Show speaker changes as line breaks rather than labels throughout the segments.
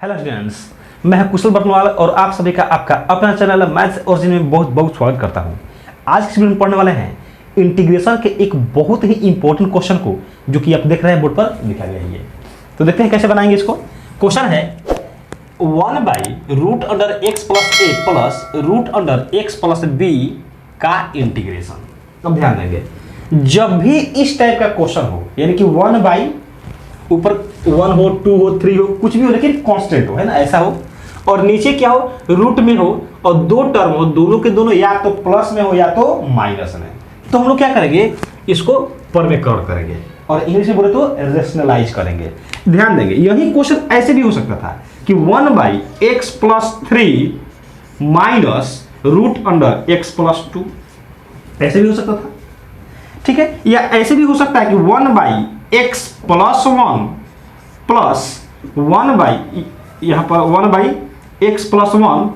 Hello students, मैं कुशल बरनवाल और आप सभी का आपका अपना चैनल मैथ्स ओरिजिन में बहुत बहुत स्वागत करता हूं। आज की वीडियो में पढ़ने वाले हैं इंटीग्रेशन के एक बहुत ही इंपॉर्टेंट क्वेश्चन को, जो कि आप देख रहे हैं बोर्ड पर लिखा गया है। तो देखते हैं कैसे बनाएंगे इसको। क्वेश्चन है 1/√x + a plus √x + b का इंटीग्रेशन। अब ध्यान देंगे, जब भी इस टाइप का क्वेश्चन हो, यानी कि 1 ऊपर 1 हो, 2 हो, 3 हो, कुछ भी हो लेकिन कांस्टेंट हो, है ना, ऐसा हो, और नीचे क्या हो, रूट में हो, और दो टर्म हो, दोनों के दोनों या तो प्लस में हो या तो माइनस में, तो हम लोग क्या करेंगे, इसको पर में कवर करेंगे और इंग्लिश में बोले तो रेशनलाइज करेंगे। ध्यान देंगे, यही क्वेश्चन ऐसे भी हो सकता था कि 1/x + 3 माइनस √x + 2, ऐसे भी हो सकता था, ठीक है। या ऐसे भी हो सकता है कि 1/x + 1 प्लस 1/, यहां पर 1/x + 1,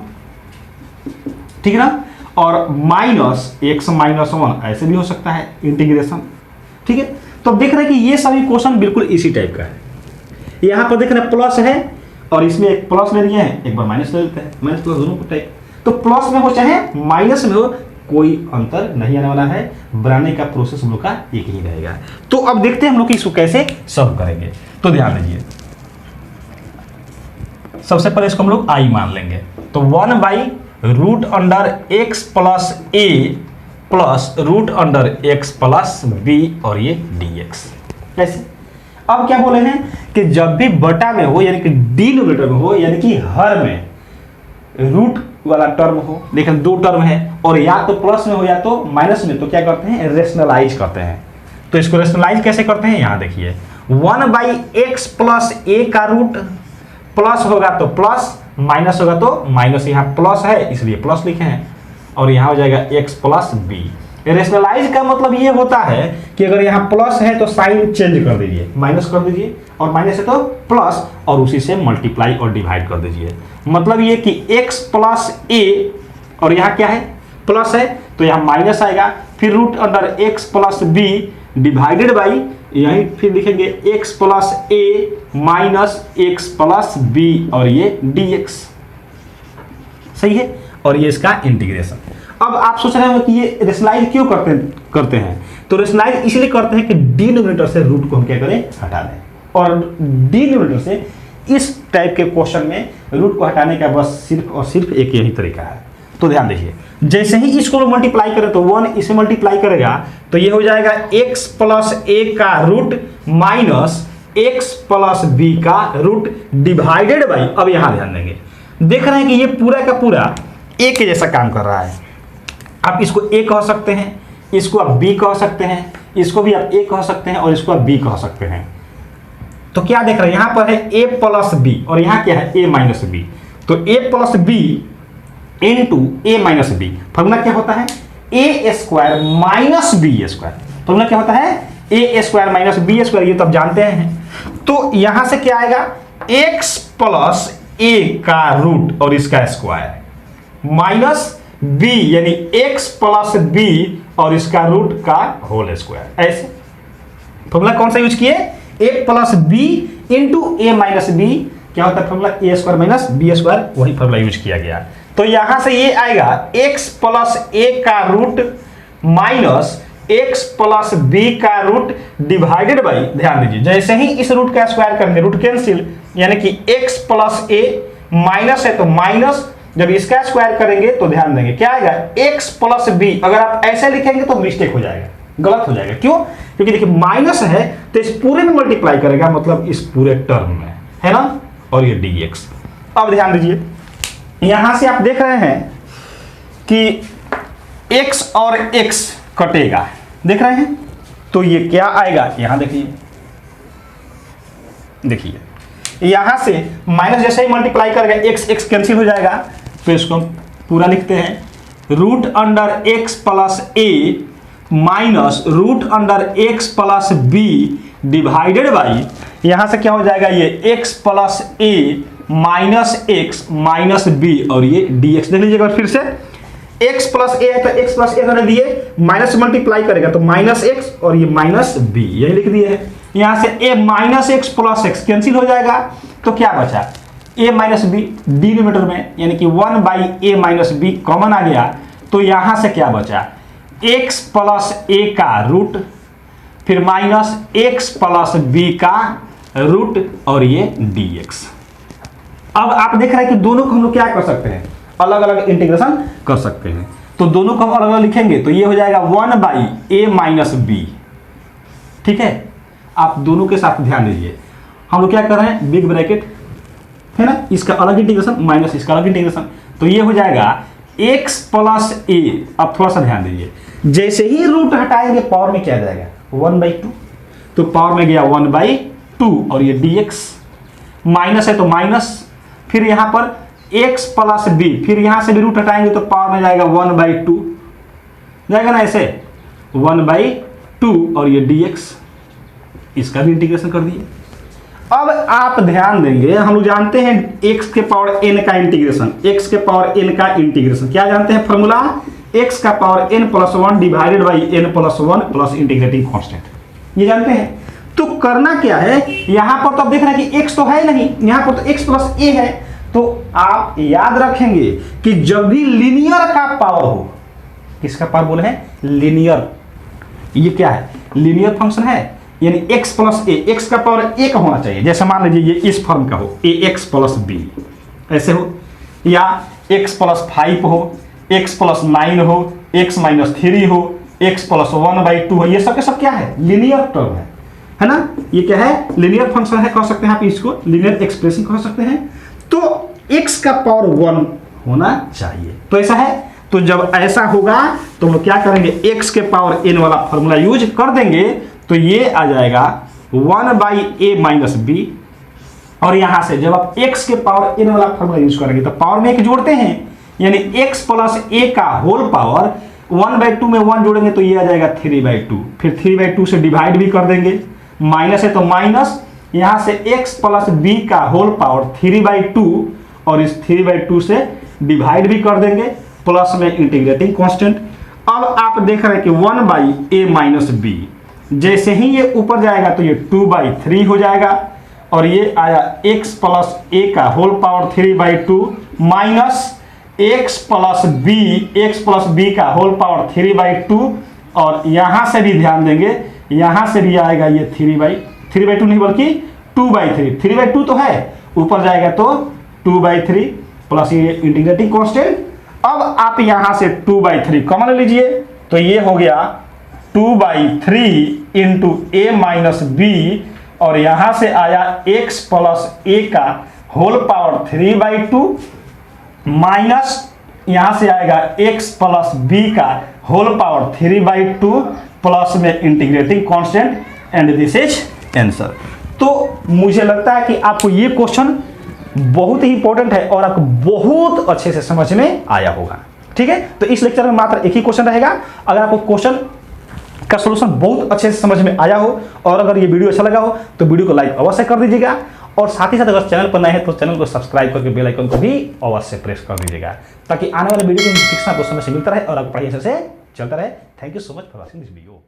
ठीक है ना, और माइनस x - 1, ऐसे भी हो सकता है इंटीग्रेशन, ठीक है। तो देख रहे हैं कि ये सभी क्वेश्चन बिल्कुल इसी टाइप का है। यहां पर देख रहे हैं प्लस है और इसमें एक प्लस ले लिए हैं, एक बार माइनस ले लेते हैं, माइनस प्लस दोनों को टाइप। तो प्लस में हो चाहे माइनस में हो, कोई अंतर नहीं आने वाला है, बनाने का प्रोसेस हम लोग का एक ही रहेगा। तो अब देखते हैं हम लोग इसको कैसे सॉल्व करेंगे। तो ध्यान दीजिए, सबसे पहले इसको हम लोग i मान लेंगे। तो 1/√x + a plus √x + b और ये dx। कैसे? अब क्या बोले हैं कि जब भी बटा में हो, यानी कि डिनोमिनेटर में हो, यानी कि हर में रूट वाला टर्म हो, देखिए दो टर्म है, और या तो प्लस में हो या तो माइनस में, तो क्या करते हैं, रेशनलाइज करते हैं। तो इसको रेशनलाइज कैसे करते हैं, यहां देखिए 1/x + a का रूट, प्लस होगा तो प्लस, माइनस होगा तो माइनस, यहां प्लस है इसलिए प्लस लिखे हैं, और यहां हो जाएगा x + b। रेशनलाइज का मतलब ये होता है कि अगर यहाँ प्लस है तो साइन चेंज कर दीजिए, माइनस कर दीजिए, और माइनस है तो प्लस, और उसी से मल्टीप्लाई और डिवाइड कर दीजिए। मतलब ये कि x + a, और यहाँ क्या है, प्लस है तो यहाँ माइनस आएगा, फिर √x + b डिवाइडेड बाई, यहीं फिर लिखेंगे x + a minus x + b और ये dx। सही है, और ये इसका इंटीग्रेशन। अब आप सोच रहे हो कि ये रेशनलाइज क्यों करते हैं, तो रेशनलाइज इसलिए करते हैं कि डिनोमिनेटर से रूट को हम क्या करें, हटा दें, और डिनोमिनेटर से इस टाइप के क्वेश्चन में रूट को हटाने का बस सिर्फ और सिर्फ एक यही तरीका है। तो ध्यान देखिए, जैसे ही इसको मल्टीप्लाई करें तो 1 इसे मल्टीप्लाई करेगा तो ये हो जाएगा x + a का रूट माइनस x + b का रूट डिवाइडेड बाई, अब यहां ध्यान देंगे, देख रहे हैं कि ये पूरा का पूरा a के जैसा काम कर रहा है। आप इसको a कह सकते हैं, इसको आप b कह सकते हैं, इसको भी आप a कह सकते हैं, और इसको आप b कह सकते हैं। तो क्या देख रहे हैं, यहां पर है a + b और यहां क्या है, a - b। तो a + b into a - b, formula क्या होता है, a² - b²। फॉर्मूला क्या होता है, a² - b², ये तो आप जानते हैं। तो यहां से क्या आएगा, x + a का रूट और इसका स्क्वायर माइनस b, यानी x + b और इसका रूट का होल स्क्वायर। ऐसे फॉर्मूला कौन सा यूज किए, a + b into a - b, क्या होता है फॉर्मूला, a² - b², वही फॉर्मूला यूज किया गया। तो यहां से ये आएगा x + a का रूट माइनस x + b का रूट डिवाइडेड बाई, ध्यान दीजिए जैसे ही इस रूट का स्क्वायर करेंगे रूट कैंसिल, यानी कि x + a माइनस है तो माइनस, जब इसका स्क्वायर करेंगे तो ध्यान देंगे क्या आएगा, x + b। अगर आप ऐसे लिखेंगे तो मिस्टेक हो जाएगा, गलत हो जाएगा। क्यों? क्योंकि देखिए माइनस है तो इस पूरे में मल्टीप्लाई करेगा, मतलब इस पूरे टर्म में, है ना, और ये dx। अब ध्यान दीजिए, यहां से आप देख रहे हैं कि x और x कटेगा, देख रहे हैं, तो ये क्या आएगा, यहां देखिए, देखिए यहां से माइनस जैसे ही मल्टीप्लाई करेगा x कैंसिल हो जाएगा, तो इसको हम पूरा लिखते हैं, √x + a minus √x + b divided by, यहां से क्या हो जाएगा, ये x + a minus x minus b और ये dx। देख लीजिएगा फिर से, x + a है तो x + a करने दिए, माइनस से मल्टीप्लाई करेगा तो -x और ये -b, यही लिख दिए है। यहां से a - x + x कैंसिल हो जाएगा, तो क्या बचा, ए माइनस बी डिनोमिनेटर में, यानी कि 1 by A minus B common आ गया, तो यहां से क्या बचा, x प्लस ए का रूट, फिर माइनस x प्लस बी का रूट और ये dx। अब आप देख रहे हैं कि दोनों को हम लोग क्या कर सकते हैं, अलग अलग इंटीग्रेशन कर सकते हैं। तो दोनों को हम अलग अलग लिखेंगे तो ये हो जाएगा 1 बाई ए माइनस बी। ठीक है, आप दोनों के साथ ध्यान दीजिए, हम लोग क्या कर रहे हैं, बिग ब्रैकेट है ना, इसका अलग इंटीग्रेशन माइनस इसका अलग इंटीग्रेशन, तो ये हो जाएगा x प्लस ए। अब थोड़ा सा ध्यान दीजिए, जैसे ही रूट हटाएंगे पावर में क्या जाएगा 1/2, तो पावर में गया 1/2 और ये dx, माइनस है तो माइनस, फिर यहां पर x प्लस बी, फिर यहां से भी रूट हटाएंगे तो पावर में जाएगा 1/2 जाएगा ना, ऐसे 1/2 और ये dx, इसका भी इंटीग्रेशन कर दिए। अब आप ध्यान देंगे, हम लोग जानते हैं x के पावर n का इंटीग्रेशन, x के पावर n का इंटीग्रेशन क्या जानते हैं, फॉर्मूला x का power n plus 1 divided by n plus 1 plus integrating constant, ये जानते हैं। तो करना क्या है, यहां पर तो आप देख रहे हैं कि x तो है नहीं, यहां पर तो x प्लस a है, तो आप याद रखेंगे कि जब भी लीनियर का पावर हो, किसका पावर बोले हैं, लीनियर, ये क्या है, लीनियर फंक्शन है, यानी x प्लस ए, x का पावर 1 होना चाहिए, जैसे मान लीजिए ये इस फॉर्म का हो, ax प्लस b ऐसे हो, या x प्लस 5 हो, x प्लस 9 हो, x माइनस 3 हो, x प्लस 1/2 हो, ये सब के सब क्या है, लीनियर टर्म है ना, ये क्या है, लीनियर फंक्शन है, कह सकते हैं आप इसको लीनियर एक्सप्रेशन कह सकते हैं। तो x का पावर 1 होना चाहिए, तो ऐसा है, तो जब ऐसा होगा तो हम लोग क्या करेंगे, x के पावर n वाला फॉर्मूला यूज कर देंगे, तो ये आ जाएगा 1 बाई ए माइनस बी, और यहां से जब आप x के पावर n वाला फॉर्मूला यूज करेंगे तो पावर में एक जोड़ते हैं, यानी x प्लस a का होल पावर 1/2 में 1 जोड़ेंगे तो ये आ जाएगा 3/2, फिर 3/2 से डिवाइड भी कर देंगे, माइनस है तो माइनस, यहां से x प्लस b का होल पावर 3/2 और इस 3/2 से डिवाइड भी कर देंगे, प्लस में इंटीग्रेटिंग कांस्टेंट। अब आप देख रहे हैं कि 1 बाई ए माइनस बी, जैसे ही ये ऊपर जाएगा तो ये 2/3 हो जाएगा, और ये आया x प्लस a का whole power 3/2 minus x plus b का होल पावर 3/2, और यहां से भी ध्यान देंगे, यहां से भी आएगा ये 3/2 नहीं बल्कि 2/3, 3/2 तो है, ऊपर जाएगा तो 2/3 प्लस ये इंटीग्रेटिंग कांस्टेंट। अब आप यहां से 2/3 कॉमन ले लीजिए, तो ये हो गया 2/3 इंटू ए माइनस बी, और यहां से आया x प्लस ए का होल पावर 3/2 माइनस यहां से आएगा x प्लस b का होल पावर 3/2 प्लस में integrating constant, and this is answer. तो मुझे लगता है कि आपको ये क्वेश्चन बहुत ही इंपॉर्टेंट है और आपको बहुत अच्छे से समझ में आया होगा। ठीक है, तो इस लेक्चर में मात्र एक ही क्वेश्चन रहेगा। अगर आपको क्वेश्चन का सॉल्यूशन बहुत अच्छे से समझ में आया हो और अगर ये वीडियो अच्छा लगा हो तो वीडियो को लाइक अवश्य कर दीजिएगा, और साथ ही साथ अगर चैनल पर नए हैं तो चैनल को सब्सक्राइब करके बेल आइकन को भी अवश्य प्रेस कर दीजिएगा, ताकि आने वाले वीडियो की नोटिफिकेशन आपको समय से मिलता रहे और आपको पढ़ाई अच्छे से चलता रहे। Thank you so much for watching this video.